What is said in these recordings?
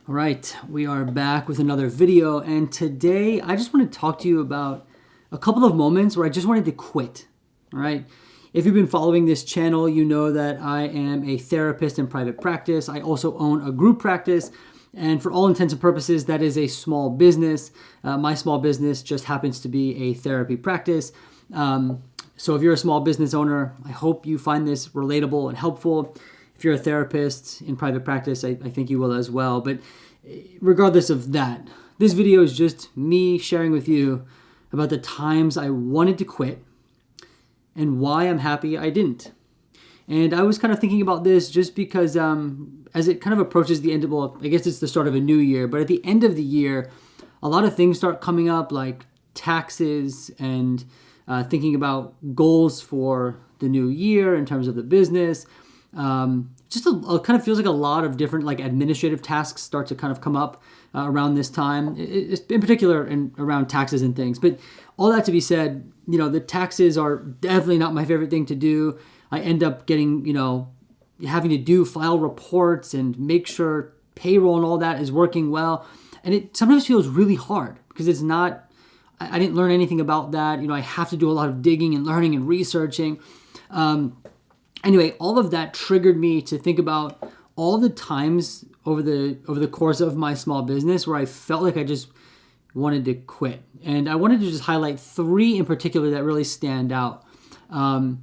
All right, we are back with another video, and today I just want to talk to you about a couple of moments where I just wanted to quit. All right, if you've been following this channel, you know that I am a therapist in private practice. I also own a group practice, and for all intents and purposes, that is a small business. My small business just happens to be a therapy practice. So if you're a small business owner, I hope you find this relatable and helpful. If you're a therapist in private practice, I think you will as well. But regardless of that, this video is just me sharing with you about the times I wanted to quit and why I'm happy I didn't. And I was kind of thinking about this just because as it kind of approaches the end of, well, I guess it's the start of a new year, but at the end of the year, a lot of things start coming up like taxes and thinking about goals for the new year in terms of the business. Just kind of feels like a lot of different like administrative tasks start to kind of come up around this time, in particular around taxes and things. But all that to be said, you know, the taxes are definitely not my favorite thing to do. I end up getting, you know, having to file reports and make sure payroll and all that is working well. And it sometimes feels really hard because it's not, I didn't learn anything about that. You know, I have to do a lot of digging and learning and researching. Anyway, all of that triggered me to think about all the times over the course of my small business where I felt like I just wanted to quit. And I wanted to just highlight 3 in particular that really stand out. And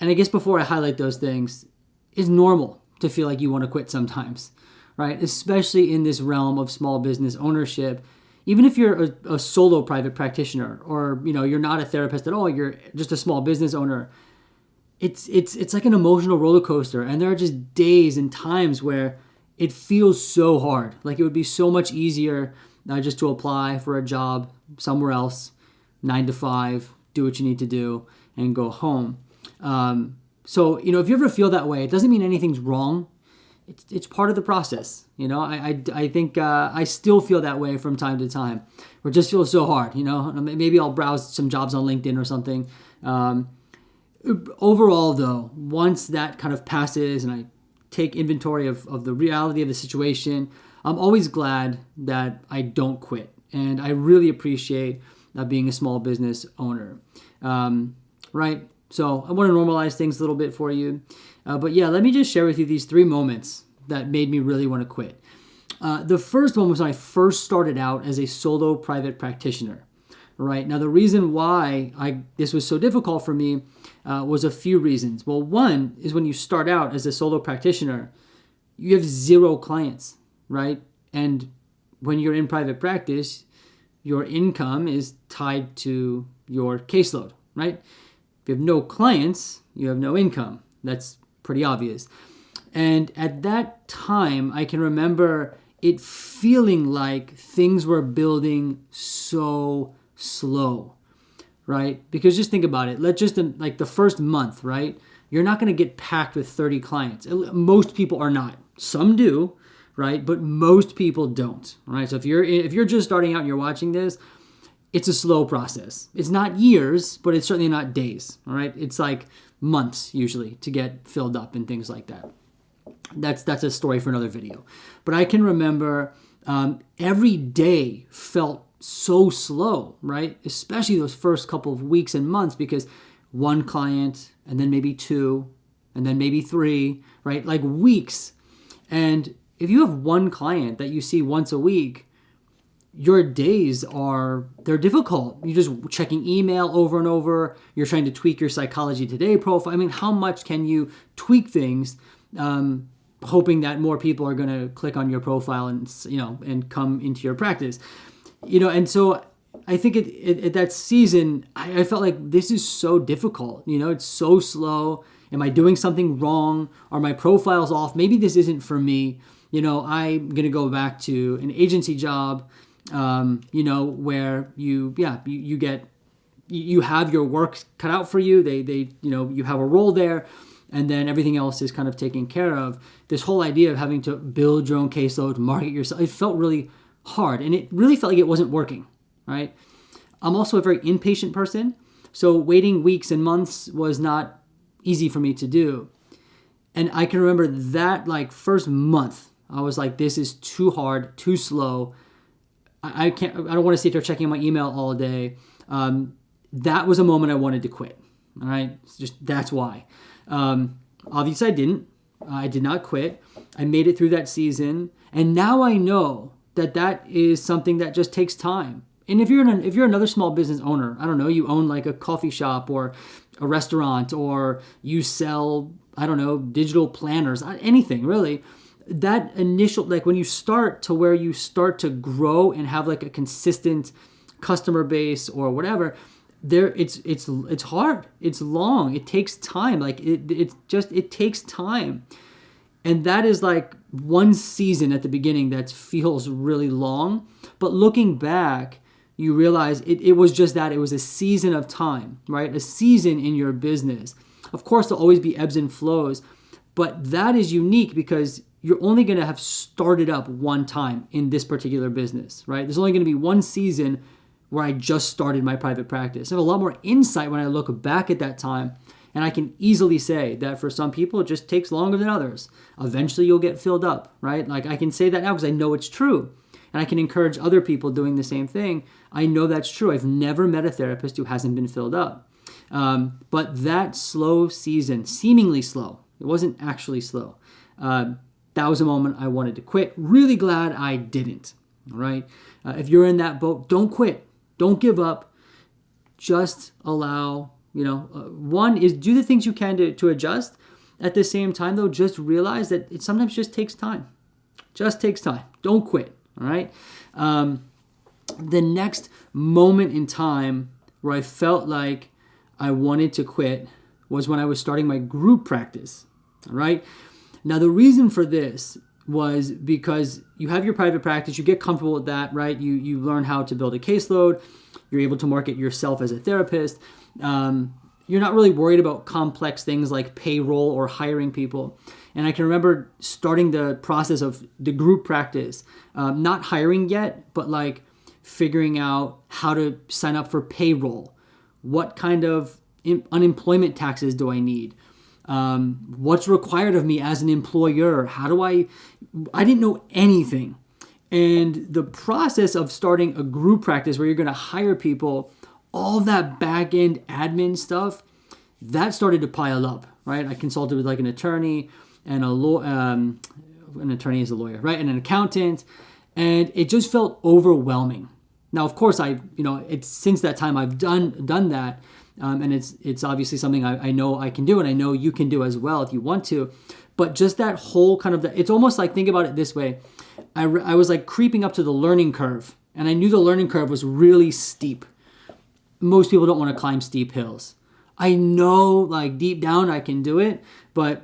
I guess before I highlight those things, it's normal to feel like you want to quit sometimes, right? Especially in this realm of small business ownership. Even if you're a solo private practitioner or, you know, you're not a therapist at all, you're just a small business owner. It's like an emotional roller coaster, and there are just days and times where it feels so hard. Like it would be so much easier just to apply for a job somewhere else, 9 to 5, do what you need to do, and go home. So, you know, if you ever feel that way, it doesn't mean anything's wrong. It's part of the process. You know, I think I still feel that way from time to time, where it just feels so hard. You know, maybe I'll browse some jobs on LinkedIn or something. Overall, though, once that kind of passes and I take inventory of the reality of the situation, I'm always glad that I don't quit. And I really appreciate being a small business owner. Right? So I want to normalize things a little bit for you. But yeah, let me just share with you these 3 moments that made me really want to quit. The first one was when I first started out as a solo private practitioner. Right. Now, the reason why this was so difficult for me was a few reasons. Well, one is when you start out as a solo practitioner, you have 0 clients, right? And when you're in private practice, your income is tied to your caseload, right? If you have no clients, you have no income. That's pretty obvious. And at that time, I can remember it feeling like things were building so slow, right? Because just think about it. Let's just like the first month, right? You're not going to get packed with 30 clients. Most people are not. Some do, right? But most people don't, right? So if you're just starting out and you're watching this, it's a slow process. It's not years, but it's certainly not days, all right? It's like months usually to get filled up and things like that. That's a story for another video. But I can remember every day felt so slow, right? Especially those first couple of weeks and months, because 1 client and then maybe 2 and then maybe 3, right? Like weeks. And if you have 1 client that you see once a week, your days they're difficult. You're just checking email over and over. You're trying to tweak your Psychology Today profile. I mean, how much can you tweak things, hoping that more people are going to click on your profile and, you know, and come into your practice? You know, and so I think at that season, I felt like this is so difficult. You know, it's so slow. Am I doing something wrong? Are my profiles off? Maybe this isn't for me. You know, I'm going to go back to an agency job, you know, where you have your work cut out for you. They you know, you have a role there, and then everything else is kind of taken care of. This whole idea of having to build your own caseload, market yourself, it felt really hard, and it really felt like it wasn't working, right? I'm also a very impatient person, so waiting weeks and months was not easy for me to do. And I can remember that like first month I was like, this is too hard, too slow. I don't want to sit there checking my email all day. That was a moment I wanted to quit. All right. It's just, that's why. Obviously I didn't. I did not quit. I made it through that season. And now I know that that is something that just takes time. And if you're another small business owner, I don't know, you own like a coffee shop or a restaurant, or you sell, I don't know, digital planners, anything really, that initial, like when you start to where you start to grow and have like a consistent customer base or whatever, it's hard, it's long, it takes time, like it takes time. And that is like one season at the beginning that feels really long, but looking back, you realize it was just that. It was a season of time, right? A season in your business. Of course, there'll always be ebbs and flows, but that is unique because you're only going to have started up one time in this particular business, right? There's only going to be one season where I just started my private practice. I have a lot more insight when I look back at that time, and I can easily say that for some people, it just takes longer than others. Eventually, you'll get filled up, right? Like I can say that now because I know it's true. And I can encourage other people doing the same thing. I know that's true. I've never met a therapist who hasn't been filled up. But that slow season, seemingly slow, it wasn't actually slow. That was a moment I wanted to quit. Really glad I didn't, all right? If you're in that boat, don't quit. Don't give up. Just allow, one is do the things you can to adjust. At the same time, though, just realize that it sometimes just takes time. Just takes time. Don't quit. All right. The next moment in time where I felt like I wanted to quit was when I was starting my group practice. All right. Now, the reason for this was because you have your private practice, you get comfortable with that, right? You learn how to build a caseload. You're able to market yourself as a therapist. You're not really worried about complex things like payroll or hiring people. And I can remember starting the process of the group practice, not hiring yet, but like figuring out how to sign up for payroll. What kind of unemployment taxes do I need? What's required of me as an employer? I didn't know anything. And the process of starting a group practice where you're going to hire people, all that back end admin stuff, that started to pile up, right? I consulted with like an attorney and an attorney is a lawyer, right? And an accountant, and it just felt overwhelming. Now, of course, it's since that time I've done that, and it's obviously something I know I can do, and I know you can do as well if you want to. But just that whole kind of, it's almost like, think about it this way. I was like creeping up to the learning curve, and I knew the learning curve was really steep. Most people don't want to climb steep hills. I know, like deep down I can do it, but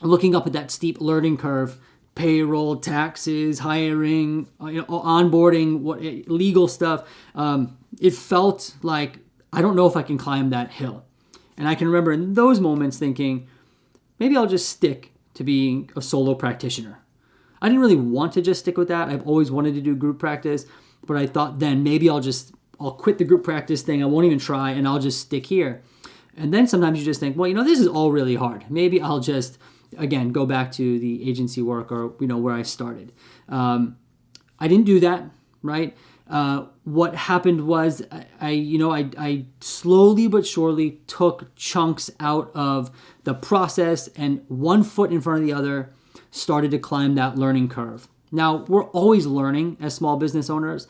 looking up at that steep learning curve, payroll, taxes, hiring, onboarding, legal stuff, it felt like I don't know if I can climb that hill. And I can remember in those moments thinking, maybe I'll just stick to being a solo practitioner. I didn't really want to just stick with that. I've always wanted to do group practice, but I thought then maybe I'll quit the group practice thing. I won't even try, and I'll just stick here. And then sometimes you just think, well, this is all really hard. Maybe I'll just, again, go back to the agency work or, where I started. I didn't do that, right? What happened was I slowly but surely took chunks out of the process, and one foot in front of the other started to climb that learning curve. Now, we're always learning as small business owners,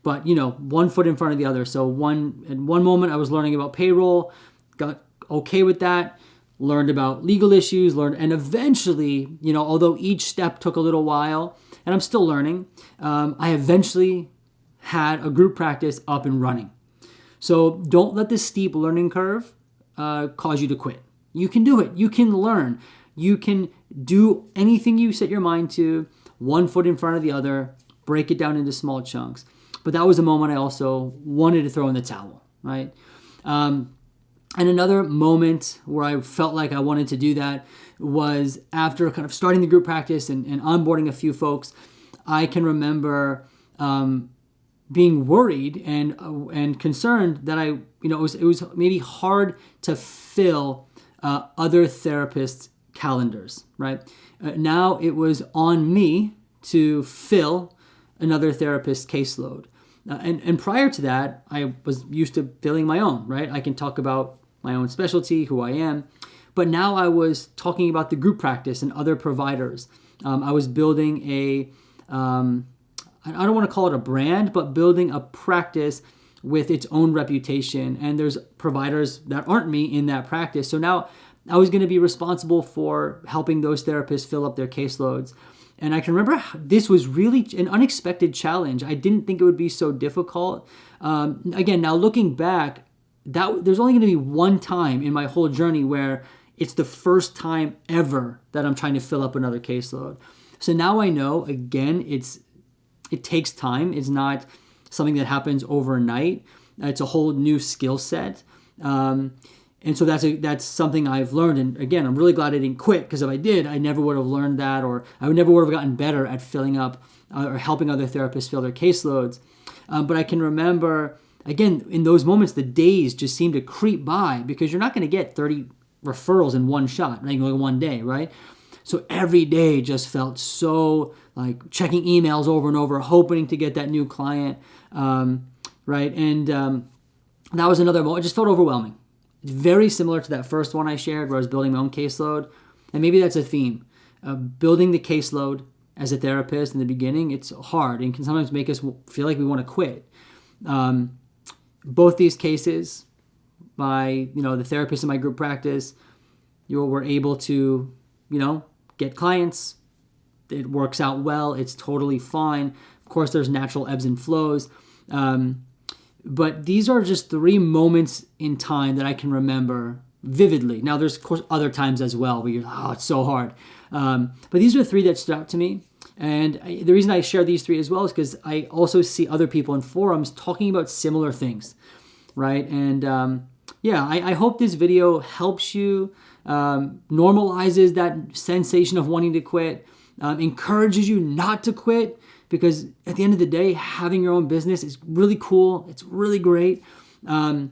but, one foot in front of the other. So in one moment I was learning about payroll, got okay with that, learned about legal issues, and eventually, although each step took a little while, and I'm still learning, I eventually had a group practice up and running. So don't let the steep learning curve cause you to quit. You can do it. You can learn. You can do anything you set your mind to, one foot in front of the other, break it down into small chunks. But that was a moment I also wanted to throw in the towel, right? And another moment where I felt like I wanted to do that was after kind of starting the group practice and onboarding a few folks. I can remember being worried and concerned that it was maybe hard to fill other therapists' calendars, right? Now it was on me to fill another therapist's caseload. And prior to that, I was used to filling my own, right? I can talk about my own specialty, who I am. But now I was talking about the group practice and other providers. I was building I don't want to call it a brand, but building a practice with its own reputation. And there's providers that aren't me in that practice. So now I was going to be responsible for helping those therapists fill up their caseloads. And I can remember this was really an unexpected challenge. I didn't think it would be so difficult. Again, now looking back, there's only going to be one time in my whole journey where it's the first time ever that I'm trying to fill up another caseload. So now I know, again, it takes time. It's not something that happens overnight. It's a whole new skill set. And so that's something I've learned. And again, I'm really glad I didn't quit, because if I did, I never would have learned that, or I never would have gotten better at filling up or helping other therapists fill their caseloads. But I can remember, again, in those moments, the days just seem to creep by, because you're not going to get 30 referrals in one shot, like one day, right? So every day just felt so like checking emails over and over, hoping to get that new client, right? And that was another moment. It just felt overwhelming. Very similar to that first one I shared where I was building my own caseload. And maybe that's a theme. Building the caseload as a therapist in the beginning, it's hard and can sometimes make us feel like we want to quit. Both these cases, by the therapist in my group practice, were able to, get clients. It works out well. It's totally fine. Of course, there's natural ebbs and flows. But these are just 3 moments in time that I can remember vividly. Now, there's, of course, other times as well where you're, it's so hard. But these are 3 that stood out to me. And the reason I share these 3 as well is because I also see other people in forums talking about similar things, right? And I hope this video helps you, normalizes that sensation of wanting to quit, encourages you not to quit, because at the end of the day, having your own business is really cool. It's really great.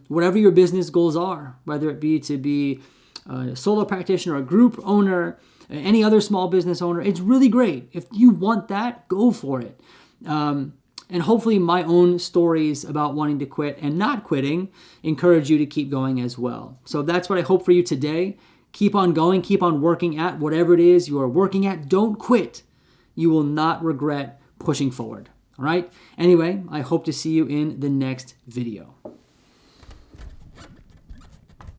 Whatever your business goals are, whether it be to be a solo practitioner, a group owner, any other small business owner, it's really great. If you want that, go for it. And hopefully my own stories about wanting to quit and not quitting encourage you to keep going as well. So that's what I hope for you today. Keep on going, keep on working at whatever it is you are working at. Don't quit. You will not regret pushing forward. All right? Anyway, I hope to see you in the next video.